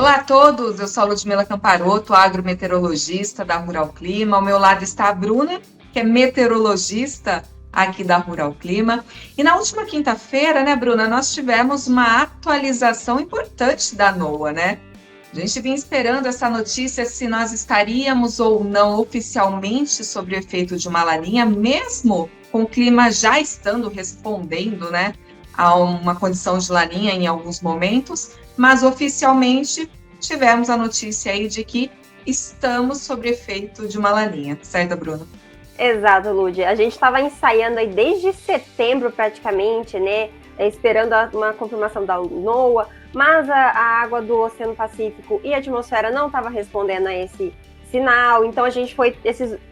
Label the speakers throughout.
Speaker 1: Olá a todos, eu sou a Ludmila Camparoto, agrometeorologista da Rural Clima. Ao meu lado está a Bruna, que é meteorologista aqui da Rural Clima. E na última quinta-feira, né, Bruna, nós tivemos uma atualização importante da NOAA, né? A gente vinha esperando essa notícia se nós estaríamos ou não oficialmente sob o efeito de uma laninha, mesmo com o clima já estando respondendo, né, a uma condição de laninha em alguns momentos, mas oficialmente tivemos a notícia aí de que estamos sob efeito de uma laninha, certo, Bruna?
Speaker 2: Exato, Lud. A gente estava ensaiando aí desde setembro praticamente, né? Esperando uma confirmação da NOAA, mas a água do Oceano Pacífico e a atmosfera não estava respondendo a esse sinal. Então a gente foi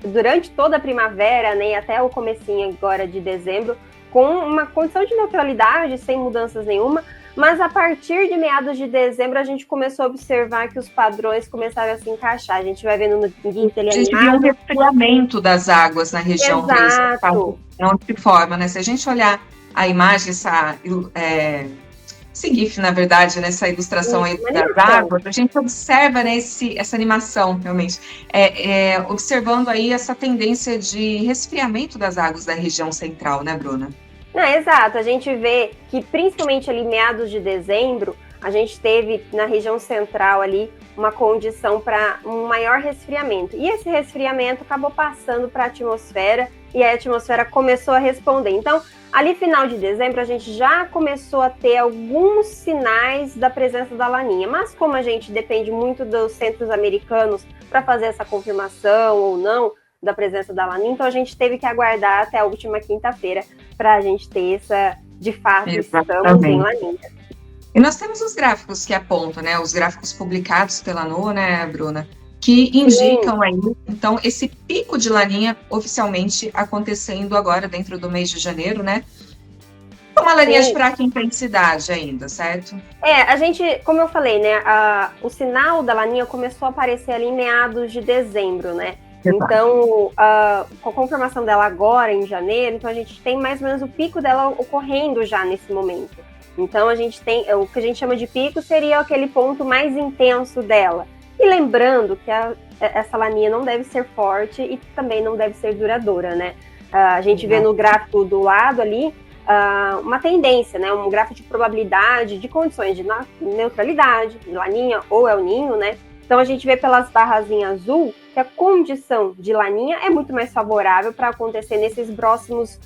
Speaker 2: durante toda a primavera, né, e até o comecinho agora de dezembro, com uma condição de neutralidade, sem mudanças nenhuma. Mas a partir de meados de dezembro, a gente começou a observar que os padrões começaram a se encaixar. A gente vai vendo no guia
Speaker 1: A gente viu um resfriamento das águas na região.
Speaker 2: Exato.
Speaker 1: Onde se forma, né? Se a gente olhar a imagem, esse GIF, na verdade, nessa ilustração aí das águas, a gente observa, né, essa animação, realmente, observando aí essa tendência de resfriamento das águas da região central, né, Bruna?
Speaker 2: Exato, a gente vê que principalmente ali meados de dezembro, a gente teve na região central ali uma condição para um maior resfriamento. E esse resfriamento acabou passando para a atmosfera e a atmosfera começou a responder. Então, ali final de dezembro, a gente já começou a ter alguns sinais da presença da laninha. Mas como a gente depende muito dos centros americanos para fazer essa confirmação ou não da presença da laninha, então a gente teve que aguardar até a última quinta-feira para a gente ter de fato, estamos em laninha.
Speaker 1: E nós temos os gráficos que apontam, né, os gráficos publicados pela NOAA, né, Bruna, que indicam aí, então, esse pico de laninha oficialmente acontecendo agora dentro do mês de janeiro, né, uma laninha de fraca intensidade ainda, certo?
Speaker 2: A gente, como eu falei, né, o sinal da laninha começou a aparecer ali em meados de dezembro, né? Então, com a confirmação dela agora, em janeiro, então a gente tem mais ou menos o pico dela ocorrendo já nesse momento. Então, a gente tem, o que a gente chama de pico seria aquele ponto mais intenso dela. E lembrando que essa laninha não deve ser forte e também não deve ser duradoura, né? A gente vê no gráfico do lado ali uma tendência, né? Um gráfico de probabilidade de condições de neutralidade, laninha ou El Niño, né? Então, a gente vê pelas barras em azul que a condição de laninha é muito mais favorável para acontecer nesses próximos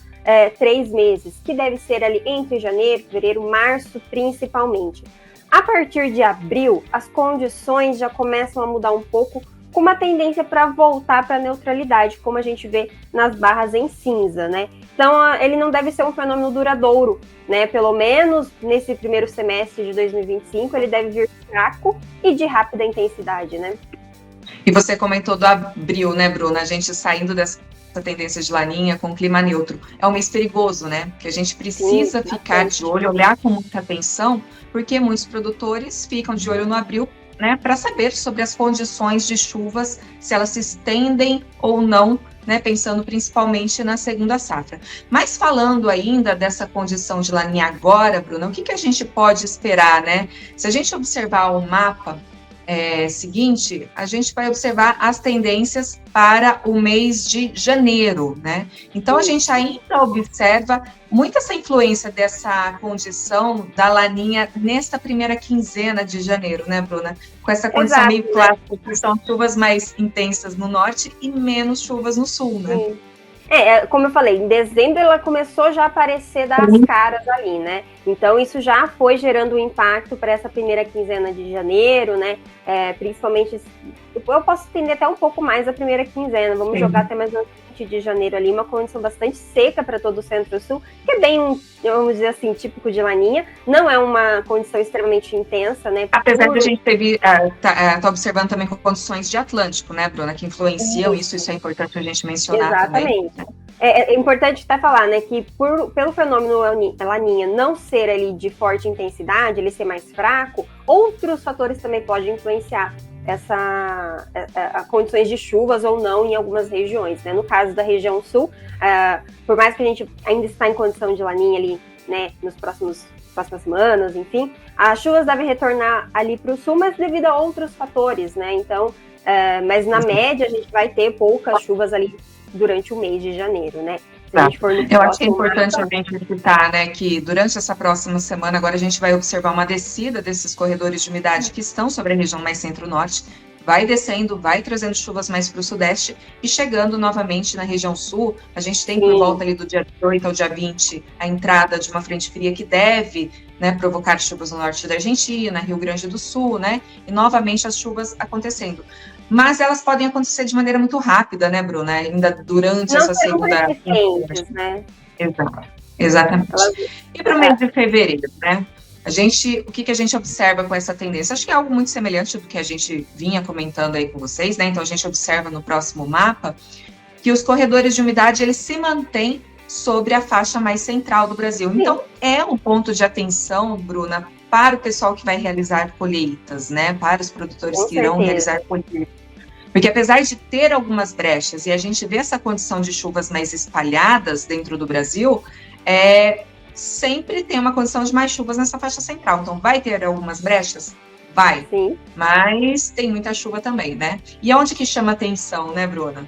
Speaker 2: 3 meses, que deve ser ali entre janeiro, fevereiro, março, principalmente. A partir de abril, as condições já começam a mudar um pouco, com uma tendência para voltar para a neutralidade, como a gente vê nas barras em cinza, né? Então, ele não deve ser um fenômeno duradouro, né? Pelo menos nesse primeiro semestre de 2025, ele deve vir fraco e de rápida intensidade, né?
Speaker 1: E você comentou do abril, né, Bruna? A gente saindo dessa tendência de laninha com clima neutro. É um mês perigoso, né? Que a gente precisa ficar de olho, olhar com muita atenção, porque muitos produtores ficam de olho no abril, né, para saber sobre as condições de chuvas, se elas se estendem ou não, né, pensando principalmente na segunda safra. Mas falando ainda dessa condição de laninha agora, Bruna, o que a gente pode esperar, né? Se a gente observar o mapa seguinte, a gente vai observar as tendências para o mês de janeiro, né? Então, a gente ainda observa muito essa influência dessa condição da laninha nesta primeira quinzena de janeiro, né, Bruna? Com essa condição meio clássica, que são chuvas mais intensas no norte e menos chuvas no sul, né?
Speaker 2: Sim. Como eu falei, em dezembro ela começou já a aparecer das caras ali, né? Então isso já foi gerando um impacto para essa primeira quinzena de janeiro, né? Principalmente, eu posso estender até um pouco mais a primeira quinzena, vamos jogar até mais 20 de janeiro ali, uma condição bastante seca para todo o centro-sul, que é bem, vamos dizer assim, típico de laninha, não é uma condição extremamente intensa, né?
Speaker 1: Apesar de a gente tá observando também com condições de Atlântico, né, Bruna, que influenciam isso é importante a gente mencionar.
Speaker 2: Exatamente.
Speaker 1: Também.
Speaker 2: É importante até falar, né, que pelo fenômeno laninha não ser ali de forte intensidade, ele ser mais fraco, outros fatores também podem influenciar condições de chuvas ou não em algumas regiões, né? No caso da região sul, por mais que a gente ainda está em condição de laninha ali, né, nos próximas próximas semanas, enfim, as chuvas devem retornar ali para o sul, mas devido a outros fatores, né? Então, mas na média a gente vai ter poucas chuvas ali durante o mês de janeiro, né?
Speaker 1: Eu acho que é importante a gente citar, né, que durante essa próxima semana, agora a gente vai observar uma descida desses corredores de umidade que estão sobre a região mais centro-norte, vai descendo, vai trazendo chuvas mais para o sudeste e chegando novamente na região sul. A gente tem por volta ali do dia 8 ao dia 20 a entrada de uma frente fria que deve, né, provocar chuvas no norte da Argentina, Rio Grande do Sul, né, e novamente as chuvas acontecendo. Mas elas podem acontecer de maneira muito rápida, né, Bruna? Ainda durante essa segunda...
Speaker 2: né?
Speaker 1: Exatamente. E para o mês de fevereiro, né? O que a gente observa com essa tendência? Acho que é algo muito semelhante do que a gente vinha comentando aí com vocês, né? Então, a gente observa no próximo mapa que os corredores de umidade, eles se mantêm sobre a faixa mais central do Brasil. Então, é um ponto de atenção, Bruna, para o pessoal que vai realizar colheitas, né? Para os produtores que irão realizar colheitas. Porque apesar de ter algumas brechas e a gente vê essa condição de chuvas mais espalhadas dentro do Brasil, sempre tem uma condição de mais chuvas nessa faixa central. Então, vai ter algumas brechas? Vai.
Speaker 2: Sim.
Speaker 1: Mas tem muita chuva também, né? E aonde que chama atenção, né, Bruna?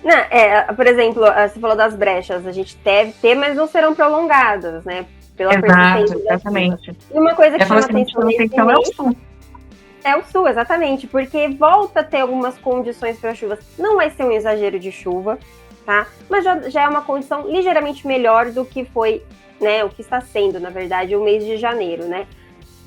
Speaker 2: Não, por exemplo, você falou das brechas, a gente deve ter, mas não serão prolongadas, né?
Speaker 1: Exato, exatamente.
Speaker 2: E uma coisa que chama atenção
Speaker 1: é o sul.
Speaker 2: É o sul, exatamente, porque volta a ter algumas condições para chuvas. Não vai ser um exagero de chuva, tá? Mas já é uma condição ligeiramente melhor do que foi, né? O que está sendo, na verdade, o mês de janeiro, né?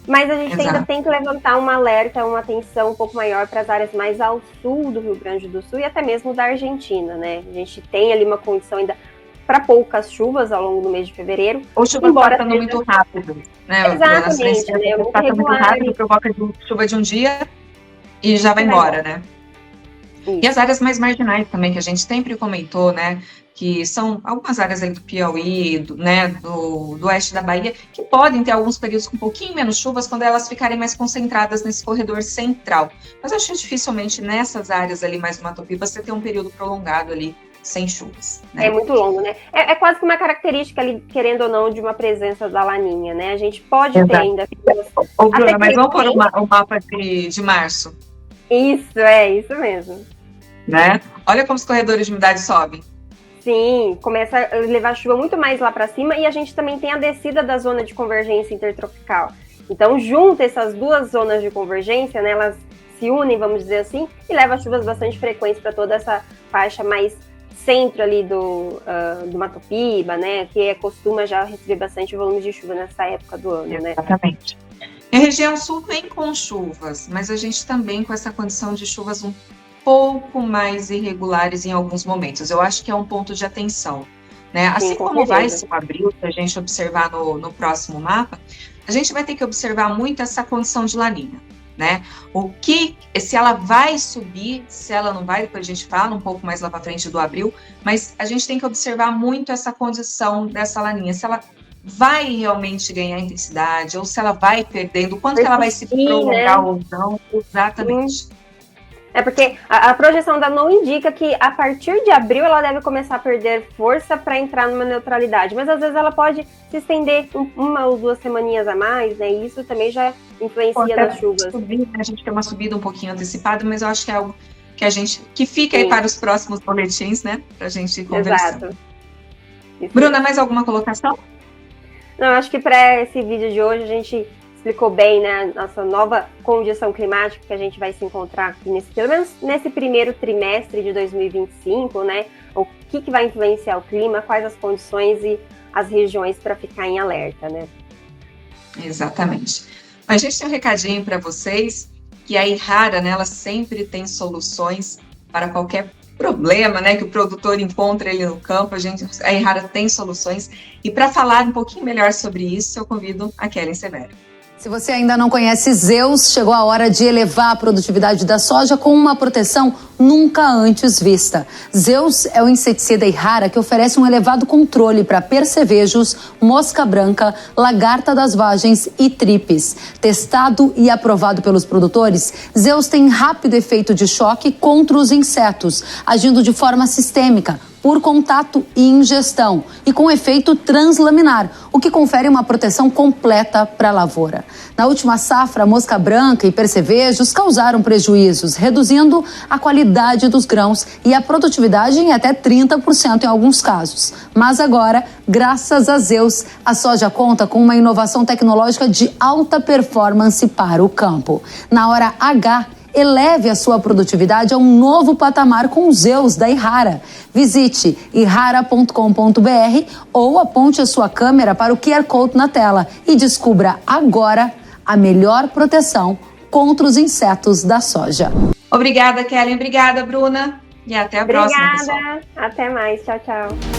Speaker 2: Mas a gente ainda tem que levantar um alerta, uma atenção um pouco maior para as áreas mais ao sul do Rio Grande do Sul e até mesmo da Argentina, né? A gente tem ali uma condição ainda para poucas chuvas ao longo do mês de fevereiro.
Speaker 1: Ou chuvas passando muito rápido, né?
Speaker 2: Exatamente, né?
Speaker 1: Passa muito rápido, provoca chuva de um dia e já vai embora, né? Isso. E as áreas mais marginais também, que a gente sempre comentou, né? Que são algumas áreas aí do Piauí, do oeste da Bahia, que podem ter alguns períodos com um pouquinho menos chuvas quando elas ficarem mais concentradas nesse corredor central. Mas eu acho que dificilmente nessas áreas ali mais do Mato Piba você tem um período prolongado ali sem chuvas. Né?
Speaker 2: É muito longo, né? É quase que uma característica ali, querendo ou não, de uma presença da Laninha, né? A gente pode ter ainda...
Speaker 1: Bruna, mas vamos pôr o mapa de março.
Speaker 2: Isso mesmo.
Speaker 1: Né? Olha como os corredores de umidade sobem.
Speaker 2: Sim, começa a levar chuva muito mais lá para cima e a gente também tem a descida da zona de convergência intertropical. Então, junta essas duas zonas de convergência, né, elas se unem, vamos dizer assim, e leva chuvas bastante frequentes para toda essa faixa mais centro ali do Mato Piba, né, que costuma já receber bastante volume de chuva nessa época do ano, né?
Speaker 1: Exatamente. E a região sul vem com chuvas, mas a gente também com essa condição de chuvas um pouco mais irregulares em alguns momentos. Eu acho que é um ponto de atenção, né? Assim como vai ser o abril, se a gente observar no próximo mapa, a gente vai ter que observar muito essa condição de laninha, né? Se ela vai subir, se ela não vai, depois a gente fala um pouco mais lá para frente do abril, mas a gente tem que observar muito essa condição dessa laninha, se ela vai realmente ganhar intensidade, ou se ela vai perdendo, quanto que ela vai se prolongar, né? Ou não, exatamente.
Speaker 2: É porque a projeção da NOAA indica que a partir de abril ela deve começar a perder força para entrar numa neutralidade, mas às vezes ela pode se estender uma ou duas semaninhas a mais, né? E isso também já influencia nas chuvas.
Speaker 1: A gente tem uma subida um pouquinho antecipada, mas eu acho que é algo que fica aí para os próximos boletins, né? Para a gente conversar.
Speaker 2: Exato.
Speaker 1: Bruna, mais alguma colocação?
Speaker 2: Não, acho que para esse vídeo de hoje a gente explicou bem, né, nossa nova condição climática que a gente vai se encontrar aqui pelo menos nesse primeiro trimestre de 2025, né? O que vai influenciar o clima, quais as condições e as regiões para ficar em alerta, né?
Speaker 1: Exatamente. A gente tem um recadinho para vocês, que a Errara, né, ela sempre tem soluções para qualquer problema, né, que o produtor encontra ali no campo. A Errara tem soluções. E para falar um pouquinho melhor sobre isso, eu convido a Kellen Severo.
Speaker 3: Se você ainda não conhece Zeus, chegou a hora de elevar a produtividade da soja com uma proteção nunca antes vista. Zeus é o inseticida Errara que oferece um elevado controle para percevejos, mosca branca, lagarta das vagens e tripes. Testado e aprovado pelos produtores, Zeus tem rápido efeito de choque contra os insetos, agindo de forma sistêmica, por contato e ingestão e com efeito translaminar, o que confere uma proteção completa para a lavoura. Na última safra, a mosca branca e percevejos causaram prejuízos, reduzindo a qualidade dos grãos e a produtividade em até 30% em alguns casos. Mas agora, graças a Zeus, a soja conta com uma inovação tecnológica de alta performance para o campo. Na hora H, eleve a sua produtividade a um novo patamar com os Zeus da Yara. Visite yara.com.br ou aponte a sua câmera para o QR Code na tela e descubra agora a melhor proteção contra os insetos da soja.
Speaker 1: Obrigada, Kellen. Obrigada, Bruna. E até a próxima, pessoal.
Speaker 2: Obrigada. Até mais. Tchau, tchau.